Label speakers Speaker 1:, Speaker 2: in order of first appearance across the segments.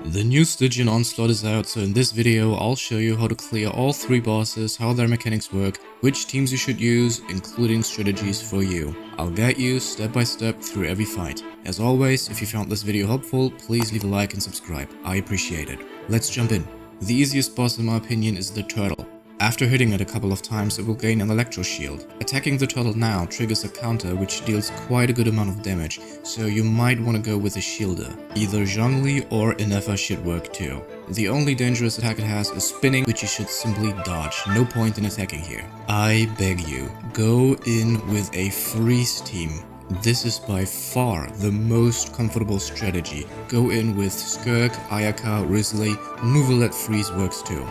Speaker 1: The new Stygian Onslaught is out, so in this video I'll show you how to clear all 3 bosses, how their mechanics work, which teams you should use, including strategies for you. I'll guide you step by step through every fight. As always, if you found this video helpful, please leave a like and subscribe, I appreciate it. Let's jump in. The easiest boss in my opinion is the turtle. After hitting it a couple of times, it will gain an electro shield. Attacking the turtle now triggers a counter which deals quite a good amount of damage, so you might want to go with a shielder. Either Zhongli or Inefa should work too. The only dangerous attack it has is spinning, which you should simply dodge. No point in attacking here. I beg you, go in with a freeze team. This is by far the most comfortable strategy. Go in with Skirk, Ayaka, Risley, Nuvolet freeze works too.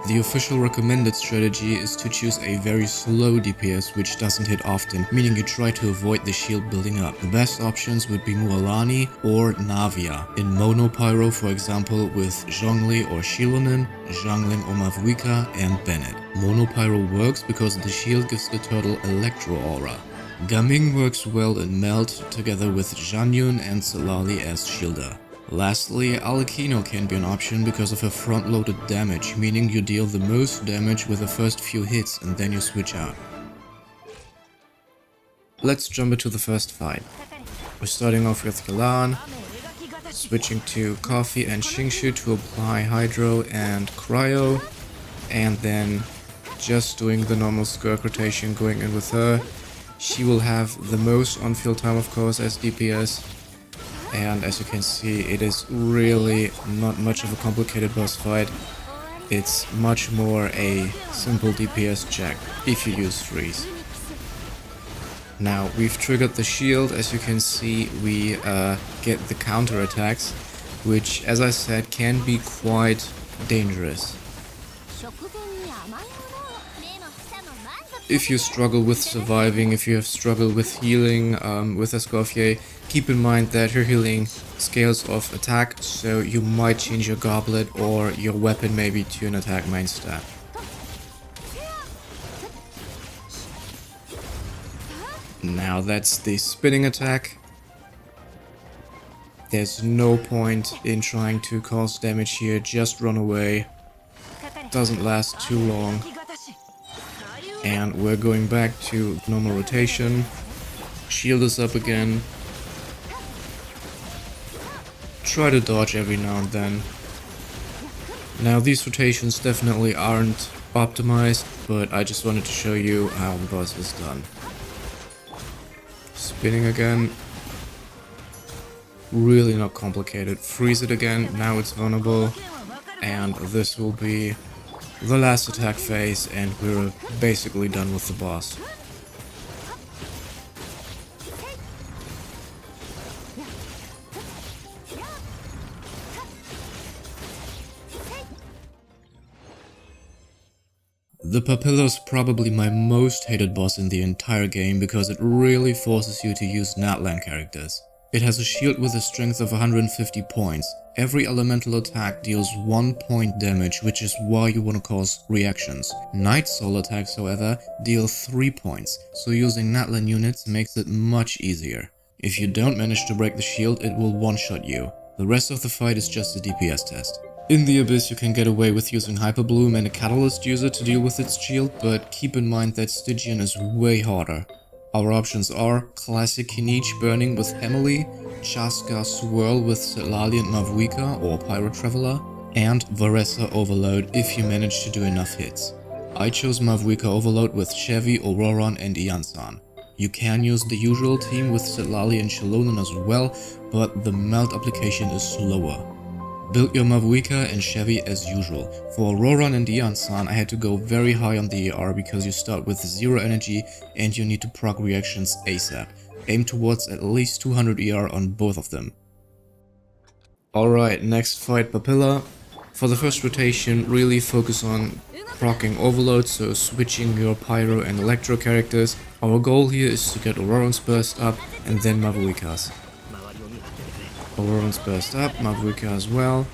Speaker 1: The official recommended strategy is to choose a very slow DPS which doesn't hit often, meaning you try to avoid the shield building up. The best options would be Mualani or Navia. In Mono Pyro, for example, with Zhongli or Shilonen, Zhangling or Mavuika, and Bennett. Mono Pyro works because the shield gives the turtle Electro Aura. Gaming works well in Melt together with Zhanyun and Celali as shielder. Lastly, Alekino can be an option because of her front-loaded damage, meaning you deal the most damage with the first few hits and then you switch out. Let's jump into the first fight. We're starting off with Galan, switching to Coffee and Xingshu to apply Hydro and Cryo, and then just doing the normal Skirk rotation going in with her. She will have the most on-field time of course as DPS. And as you can see, it is really not much of a complicated boss fight. It's much more a simple DPS check if you use freeze. Now we've triggered the shield. As you can see, we get the counter attacks, which as I said can be quite dangerous. If you struggle with surviving, if you have struggled with healing with Escoffier, keep in mind that her healing scales off attack, so you might change your goblet or your weapon maybe to an attack main stat. Now that's the spinning attack. There's no point in trying to cause damage here, just run away. Doesn't last too long. And we're going back to normal rotation. Shield is up again. Try to dodge every now and then. Now these rotations definitely aren't optimized, but I just wanted to show you how the boss is done. Spinning again. Really not complicated. Freeze it again, now it's vulnerable. And this will be the last attack phase, and we're basically done with the boss. The Papilla is probably my most hated boss in the entire game because it really forces you to use Natlan characters. It has a shield with a strength of 150 points. Every elemental attack deals 1 point damage, which is why you want to cause reactions. Night Soul attacks, however, deal 3 points, so using Natlan units makes it much easier. If you don't manage to break the shield, it will one-shot you. The rest of the fight is just a DPS test. In the Abyss you can get away with using Hyper Bloom and a Catalyst user to deal with its shield, but keep in mind that Stygian is way harder. Our options are Classic Kinich Burning with Emily, Chaska Swirl with Celali and Mavuika or Pyro Traveler, and Varessa Overload if you manage to do enough hits. I chose Mavuika Overload with Chevy, Auroron and Iansan. You can use the usual team with Celali and Shilonen as well, but the melt application is slower. Build your Mavuika and Chevy as usual. For Auroron and Iansan I had to go very high on the AR because you start with 0 energy and you need to proc reactions ASAP. Aim towards at least 200 ER on both of them. Alright, next fight Papilla. For the first rotation, really focus on proccing Overload, so switching your Pyro and Electro characters. Our goal here is to get Auroron's Burst up and then Mavuika's. Auroron's Burst up, Mavuika as well.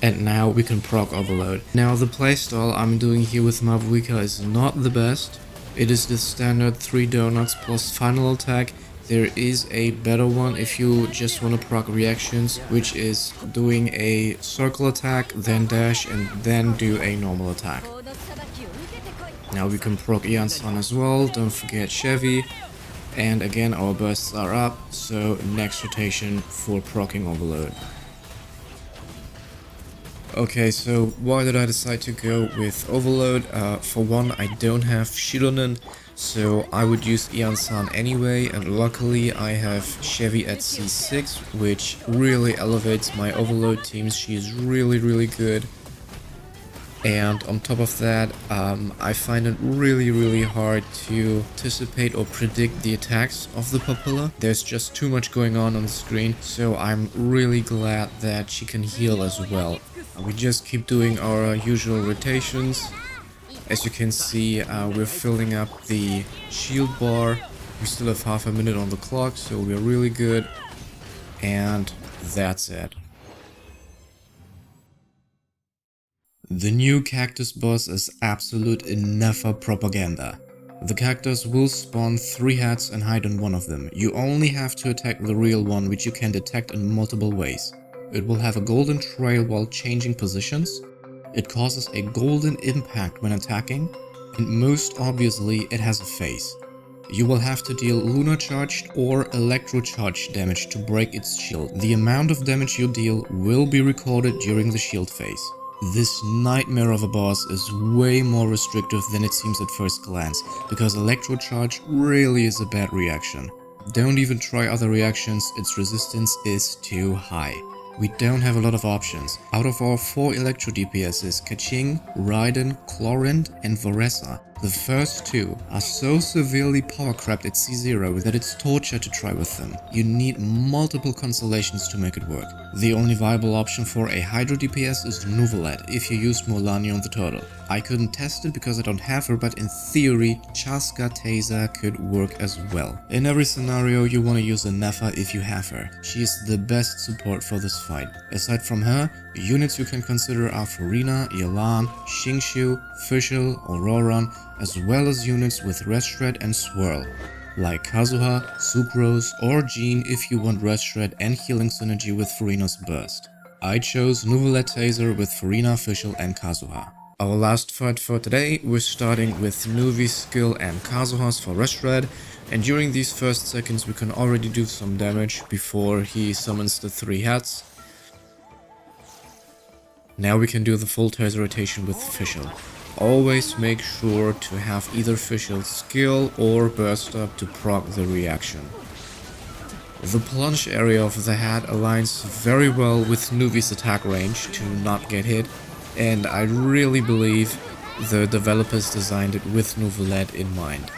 Speaker 1: And now we can proc Overload. Now the playstyle I'm doing here with Mavuika is not the best. It is the standard 3 donuts plus final attack There is a better one if you just want to proc reactions, which is doing a circle attack, then dash, and then do a normal attack. Now we can proc Ian Sun as well, don't forget Chevy. And again, our bursts are up, so next rotation for proccing Overload. Okay, so why did I decide to go with Overload? For one, I don't have Shironen, so I would use Ian San anyway, and luckily I have Chevy at C6, which really elevates my Overload teams. She is really good. And on top of that, I find it really hard to anticipate or predict the attacks of the Papilla. There's just too much going on the screen, so I'm really glad that she can heal as well. We just keep doing our usual rotations. As you can see, we're filling up the shield bar. We still have half a minute on the clock, so we're really good. And that's it. The new Cactus boss is absolute enough propaganda. The Cactus will spawn 3 heads and hide on one of them. You only have to attack the real one, which you can detect in multiple ways. It will have a golden trail while changing positions. It causes a golden impact when attacking. And most obviously, it has a face. You will have to deal lunar charged or electro charged damage to break its shield. The amount of damage you deal will be recorded during the shield phase. This nightmare of a boss is way more restrictive than it seems at first glance, because Electro Charge really is a bad reaction. Don't even try other reactions, its resistance is too high. We don't have a lot of options. Out of our 4 Electro DPSs, Kaching, Raiden, Chlorinde and Voressa, the first 2 are so severely power-crapped at C0 that it's torture to try with them. You need multiple constellations to make it work. The only viable option for a Hydro DPS is Nuvalet if you use Mulanyi on the turtle. I couldn't test it because I don't have her, but in theory, Chaska Taser could work as well. In every scenario, you want to use a Nefa if you have her. She is the best support for this fight. Aside from her, units you can consider are Farina, Yelan, Xingshu, Fischl, Auroran, as well as units with Rest Shred and Swirl, like Kazuha, Sucrose, or Jean if you want Rest Shred and healing synergy with Farina's Burst. I chose Nuvalet Taser with Farina, Fischl and Kazuha. Our last fight for today, we're starting with Nuvi's skill and Kazuha's for Rest Shred, and during these first seconds we can already do some damage before he summons the 3 heads. Now we can do the full Taser rotation with Fischl. Always make sure to have either Fischl's skill or burst up to proc the reaction. The plunge area of the head aligns very well with Nuvi's attack range to not get hit, and I really believe the developers designed it with Nuvalet in mind.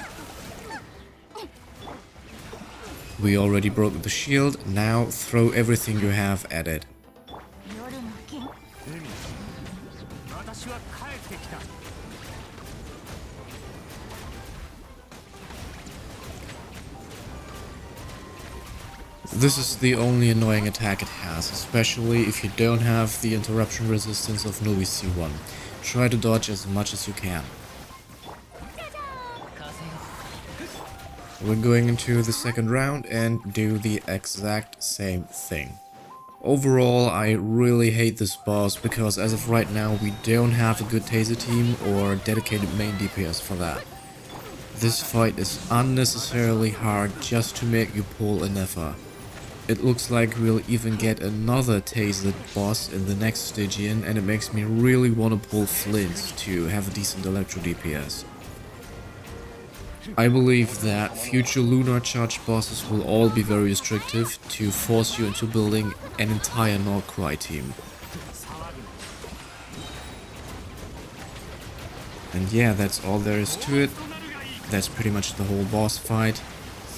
Speaker 1: We already broke the shield, now throw everything you have at it. This is the only annoying attack it has, especially if you don't have the interruption resistance of Nuvi's C1. Try to dodge as much as you can. We're going into the second round and do the exact same thing. Overall, I really hate this boss because as of right now we don't have a good Taser team or dedicated main DPS for that. This fight is unnecessarily hard just to make you pull a Nefa. It looks like we'll even get another Tasered boss in the next Stygian, and it makes me really want to pull Flint to have a decent Electro DPS. I believe that future Lunar Charge bosses will all be very restrictive to force you into building an entire Nordcry team. And yeah, that's all there is to it. That's pretty much the whole boss fight.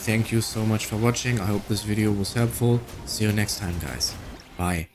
Speaker 1: Thank you so much for watching, I hope this video was helpful. See you next time guys. Bye.